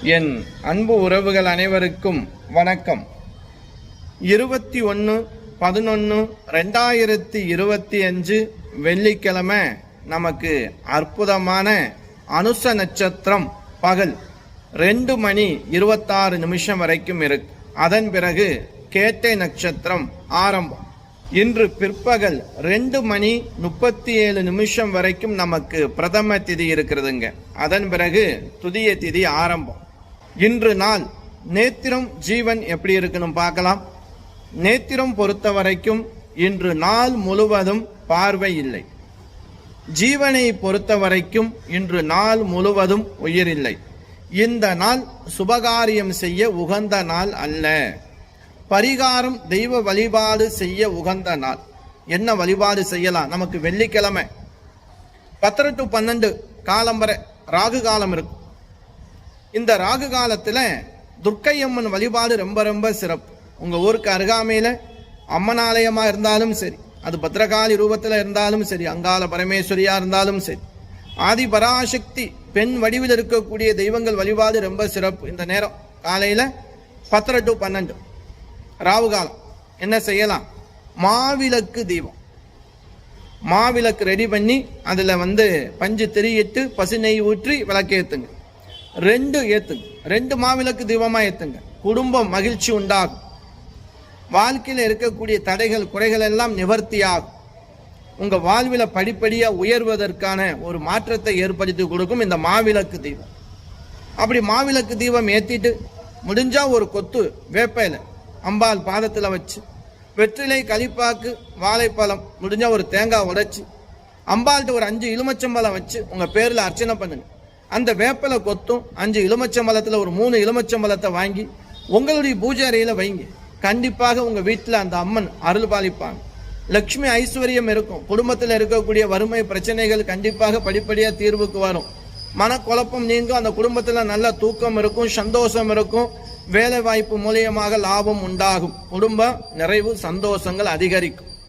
என் அன்பு உறவுகள் அனைவருக்கும் வணக்கம். 21/11/2025 வெள்ளிக்கிழமை நமக்கு அற்புதமான அனுச நட்சத்திரம் பகல் 2:26 வரைக்கும் இருக்கு. அதன் பிறகு கேட்டை நட்சத்திரம் ஆரம்பம். இன்று பிற்பகல் 2:37 வரைக்கும் நமக்கு பிரதம திதி இருக்கிறதுங்க. அதன் பிறகு துதிய திதி ஆரம்பம். இன்று நாள் நேத்திரம் ஜீவன் எப்படி இருக்குன்னு பார்க்கலாம். நேத்திரம் பொறுத்த வரைக்கும் இன்று நாள் முழுவதும் பார்வை இல்லை. ஜீவனை பொறுத்த வரைக்கும் இன்று நாள் முழுவதும் உயிர் இல்லை. இந்த நாள் சுபகாரியம் செய்ய உகந்த நாள் அல்ல. பரிகாரம் தெய்வ வழிபாடு செய்ய உகந்த நாள். என்ன வழிபாடு செய்யலாம்? நமக்கு வெள்ளிக்கிழமை 10 to 12 காலம்பரை ராகு காலம் இருக்கும். இந்த ராகு காலத்தில் துர்க்கையம்மன் வழிபாடு ரொம்ப ரொம்ப சிறப்பு. உங்கள் ஊருக்கு அருகாமையில் அம்மன் ஆலயமாக இருந்தாலும் சரி, அது பத்ரகாளி ரூபத்தில் இருந்தாலும் சரி, அங்காள பரமேஸ்வரியாக இருந்தாலும் சரி, ஆதி பராசக்தி பெண் வடிவில் இருக்கக்கூடிய தெய்வங்கள் வழிபாடு ரொம்ப சிறப்பு. இந்த நேரம் காலையில் 10 to 12 ராகு காலம் என்ன செய்யலாம்? மாவிளக்கு தீபம், மாவிளக்கு ரெடி பண்ணி அதில் பஞ்சு திரியிட்டு பசு நெய் ஊற்றி விளக்கேற்றுங்க. 2 ஏற்றுங்க. 2 மாவிளக்கு தீபமாக ஏற்றுங்க. குடும்பம் மகிழ்ச்சி உண்டாகும். வாழ்க்கையில் இருக்கக்கூடிய தடைகள் குறைகள் எல்லாம் நிவர்த்தி ஆகும். உங்கள் வாழ்வில் படிப்படியாக உயர்வதற்கான ஒரு மாற்றத்தை ஏற்படுத்தி கொடுக்கும் இந்த மாவிளக்கு தீபம். அப்படி மாவிளக்கு தீபம் ஏற்றிட்டு முடிஞ்சால் ஒரு கொத்து வேப்பையில் அம்பாள் பாதத்தில் வச்சு, வெற்றிலை களிப்பாக்கு வாழைப்பழம் முடிஞ்சால் ஒரு தேங்காய் உடைச்சி, அம்பாள்கிட்ட ஒரு 5 எலுமிச்சம்பழம் வச்சு உங்கள் பேரில் அர்ச்சனை பண்ணுங்க. அந்த வேப்பலை கொத்தும் 5 எலுமிச்சம்பழத்தில் ஒரு 3 எலுமிச்சம்பழத்தை வாங்கி உங்களுடைய பூஜை அறையில் வைங்க. கண்டிப்பாக உங்கள் வீட்டில் அந்த அம்மன் அருள் பாலிப்பாங்க. லக்ஷ்மி ஐஸ்வர்யம் இருக்கும். குடும்பத்தில் இருக்கக்கூடிய வறுமை பிரச்சனைகள் கண்டிப்பாக படிப்படியாக தீர்வுக்கு வரும். மனக்குழப்பம் நீங்கும். அந்த குடும்பத்தில் நல்ல தூக்கம் இருக்கும், சந்தோஷம் இருக்கும். வேலை வாய்ப்பு மூலியமாக லாபம் உண்டாகும். குடும்ப நிறைவு சந்தோஷங்கள் அதிகரிக்கும்.